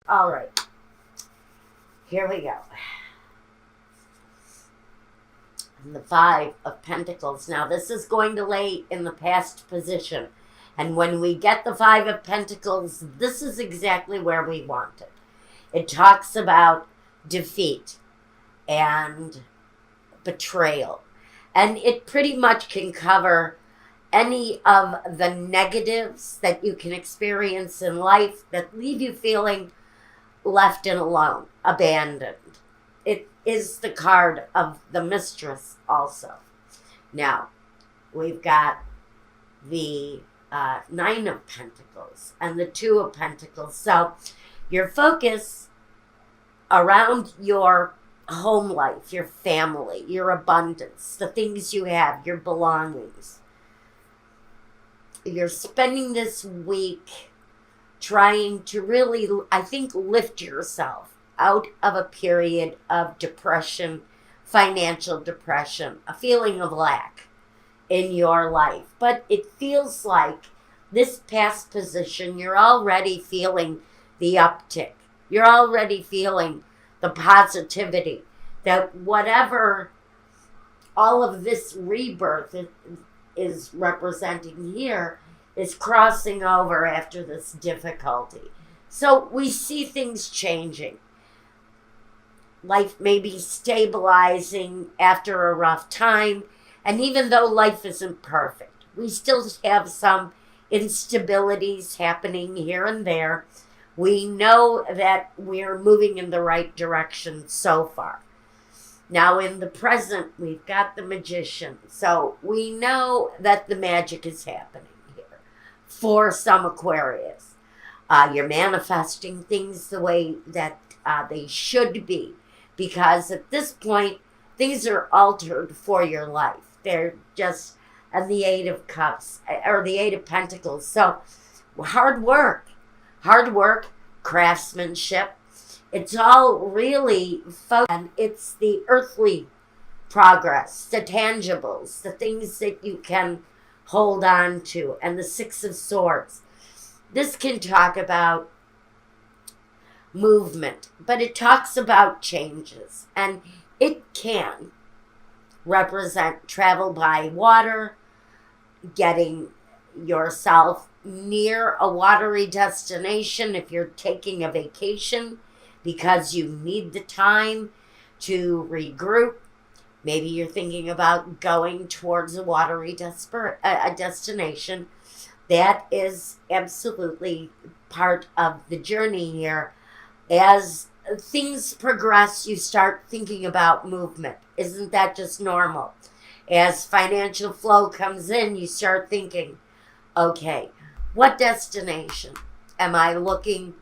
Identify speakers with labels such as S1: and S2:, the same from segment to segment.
S1: All right, here we go. The Five of Pentacles. Now, this is going to lay in the past position. And when we get the Five of Pentacles, this is exactly where we want it. It talks about defeat and betrayal. And it pretty much can cover any of the negatives that you can experience in life that leave you feeling left and alone, abandoned. It is the card of the Mistress also. Now, we've got the Nine of Pentacles and the Two of Pentacles. So your focus around your home life, your family, your abundance, the things you have, your belongings. You're spending this week trying to really, I think, lift yourself out of a period of depression, financial depression, a feeling of lack in your life. But it feels like this past position, you're already feeling the uptick. You're already feeling the positivity that whatever all of this rebirth is representing here is crossing over after this difficulty. So we see things changing. Life may be stabilizing after a rough time. And even though life isn't perfect, we still have some instabilities happening here and there. We know that we're moving in the right direction so far. Now in the present, we've got the Magician. So we know that the magic is happening here for some Aquarius. You're manifesting things the way that they should be. Because at this point, things are altered for your life. They're just, and the Eight of Cups, or the Eight of Pentacles. So, hard work, craftsmanship. It's all really focused, and it's the earthly progress, the tangibles, the things that you can hold on to, and the Six of Swords. This can talk about movement, but it talks about changes, and it can represent travel by water, getting yourself near a watery destination if you're taking a vacation because you need the time to regroup. Maybe you're thinking about going towards a watery destination. That is absolutely part of the journey here. As things progress, you start thinking about movement. Isn't that just normal? As financial flow comes in, you start thinking, okay, what destination am I looking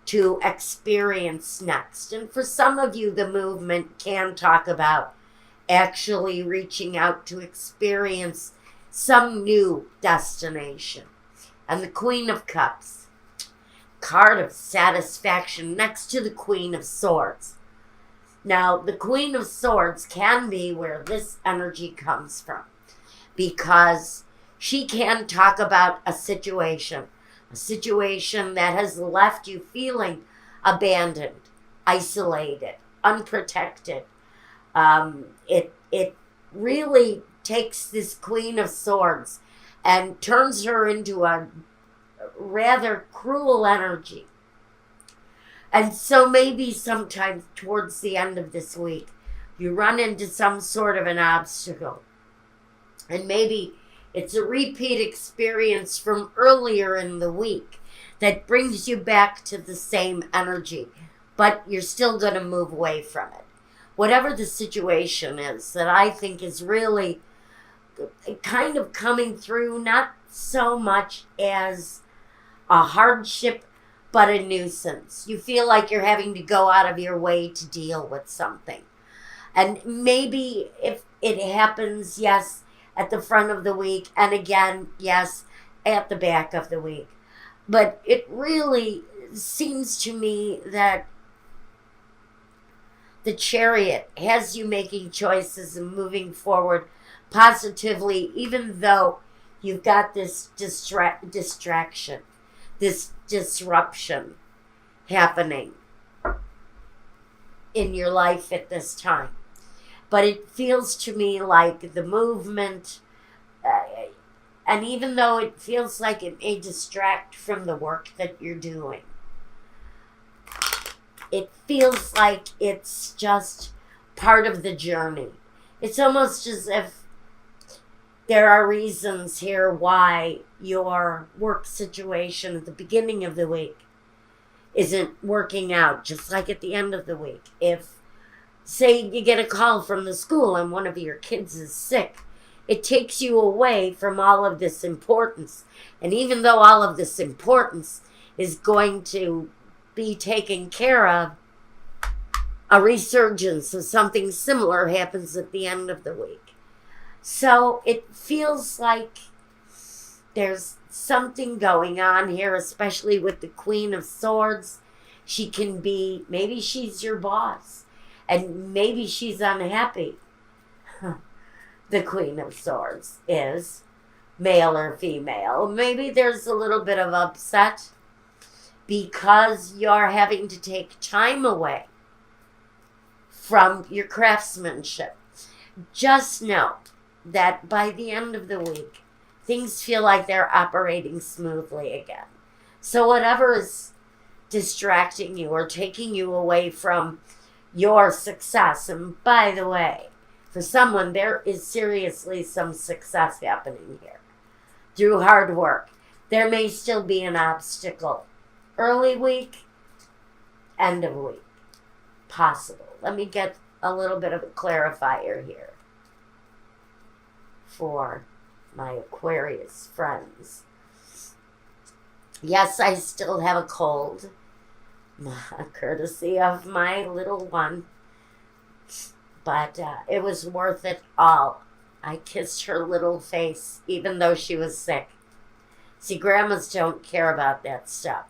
S1: to experience next? And for some of you, the movement can talk about actually reaching out to experience some new destination. And the Queen of Cups, card of satisfaction next to the Queen of Swords. Now, the Queen of Swords can be where this energy comes from, because she can talk about a situation that has left you feeling abandoned, isolated, unprotected. It really takes this Queen of Swords and turns her into a rather cruel energy. And so maybe sometime towards the end of this week, you run into some sort of an obstacle. And maybe it's a repeat experience from earlier in the week that brings you back to the same energy, but you're still going to move away from it. Whatever the situation is that I think is really kind of coming through, not so much as a hardship, but a nuisance. You feel like you're having to go out of your way to deal with something. And maybe if it happens, yes, at the front of the week, and again, yes, at the back of the week. But it really seems to me that the Chariot has you making choices and moving forward positively, even though you've got this distraction, this disruption happening in your life at this time. But it feels to me like the movement, and even though it feels like it may distract from the work that you're doing, it feels like it's just part of the journey. It's almost as if there are reasons here why your work situation at the beginning of the week isn't working out, just like at the end of the week. If, say, you get a call from the school and one of your kids is sick, it takes you away from all of this importance. And even though all of this importance is going to be taken care of, a resurgence of something similar happens at the end of the week. So it feels like there's something going on here, especially with the Queen of Swords. She can be, maybe she's your boss, and maybe she's unhappy. The Queen of Swords is, male or female. Maybe there's a little bit of upset because you're having to take time away from your craftsmanship. Just know that by the end of the week, things feel like they're operating smoothly again. So whatever is distracting you or taking you away from your success, and by the way, for someone, there is seriously some success happening here through hard work. There may still be an obstacle. Early week, end of week, possible. Let me get a little bit of a clarifier here for my Aquarius friends. Yes, I still have a cold, courtesy of my little one, but it was worth it all. I kissed her little face, even though she was sick. See, grandmas don't care about that stuff.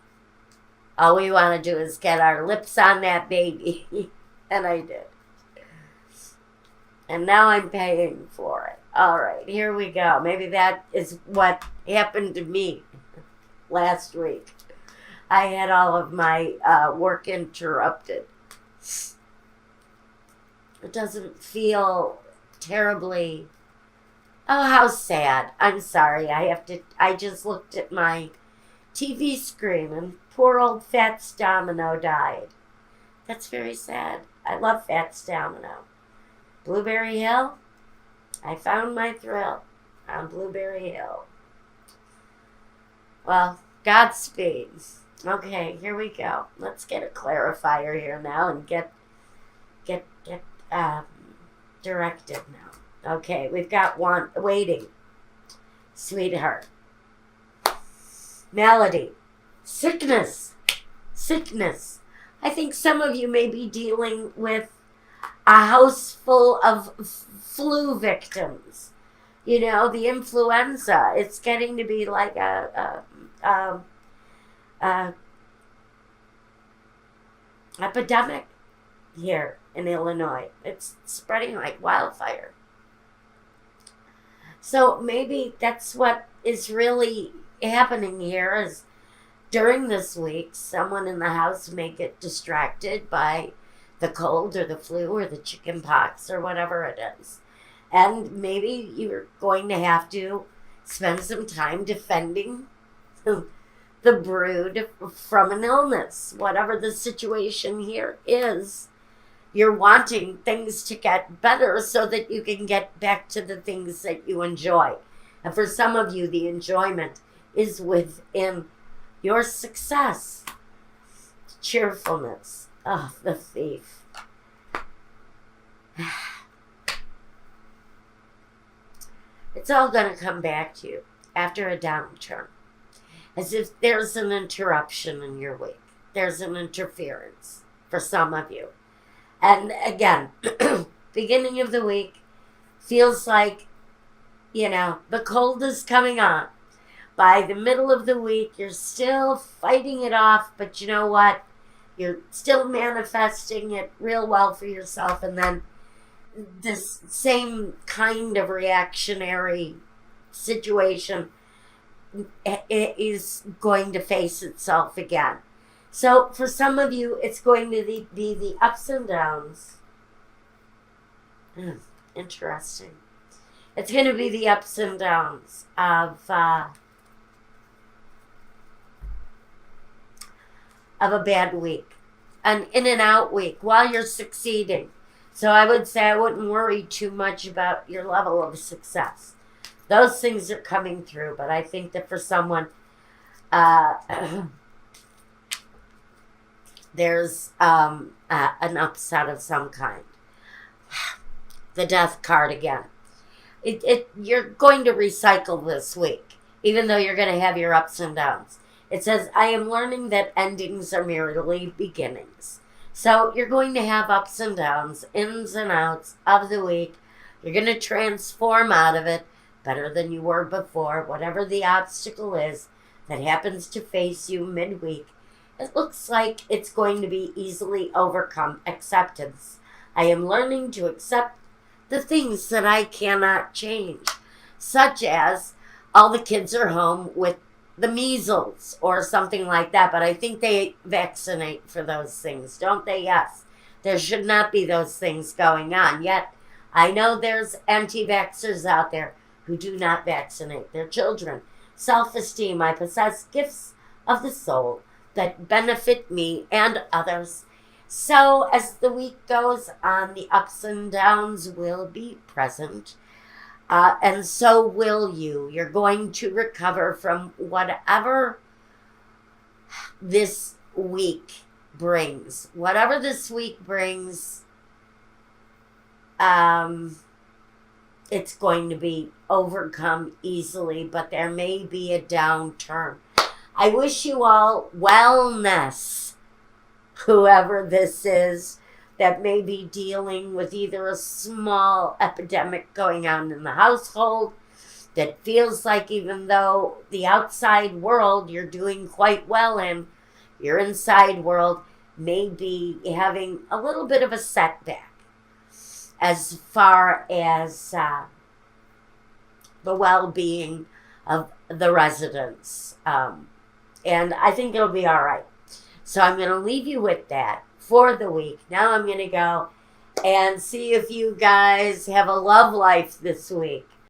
S1: All we want to do is get our lips on that baby, and I did. And now I'm paying for it. All right, here we go. Maybe that is what happened to me last week. I had all of my work interrupted. It doesn't feel terribly... Oh, how sad. I'm sorry. I just looked at my TV screen and poor old Fats Domino died. That's very sad. I love Fats Domino. Blueberry Hill? I found my thrill on Blueberry Hill. Well, Godspeed. Okay, here we go. Let's get a clarifier here now and get directed now. Okay, we've got one waiting. Sweetheart. Melody. Sickness. I think some of you may be dealing with a house full of flu victims. You know, the influenza. It's getting to be like a epidemic here in Illinois. It's spreading like wildfire. So maybe that's what is really happening here is during this week, someone in the house may get distracted by the cold or the flu or the chicken pox or whatever it is. And maybe you're going to have to spend some time defending the brood from an illness. Whatever the situation here is, you're wanting things to get better so that you can get back to the things that you enjoy. And for some of you, the enjoyment is within your success. Cheerfulness. Oh, the thief. It's all going to come back to you after a downturn. As if there's an interruption in your week. There's an interference for some of you. And again, beginning of the week feels like, you know, the cold is coming on. By the middle of the week, you're still fighting it off, but you know what? You're still manifesting it real well for yourself, and then this same kind of reactionary situation is going to face itself again. So for some of you, it's going to be the ups and downs. Interesting. It's going to be the ups and downs of a bad week, an in and out week while you're succeeding. So I would say I wouldn't worry too much about your level of success. Those things are coming through, but I think that for someone, there's an upset of some kind. The death card again. You're going to recycle this week, even though you're going to have your ups and downs. It says, I am learning that endings are merely beginnings. So you're going to have ups and downs, ins and outs of the week. You're going to transform out of it better than you were before. Whatever the obstacle is that happens to face you midweek, it looks like it's going to be easily overcome. Acceptance. I am learning to accept the things that I cannot change, such as all the kids are home with the measles or something like that. But I think they vaccinate for those things, don't they? Yes. There should not be those things going on. Yet, I know there's anti-vaxxers out there who do not vaccinate their children. Self-esteem. I possess gifts of the soul that benefit me and others. So as the week goes on, the ups and downs will be present. And so will you. You're going to recover from whatever this week brings. Whatever this week brings, it's going to be overcome easily, but there may be a downturn. I wish you all wellness, whoever this is that may be dealing with either a small epidemic going on in the household that feels like even though the outside world you're doing quite well in, your inside world may be having a little bit of a setback as far as the well-being of the residents. And I think it'll be all right. So I'm going to leave you with that for the week. Now I'm going to go and see if you guys have a love life this week.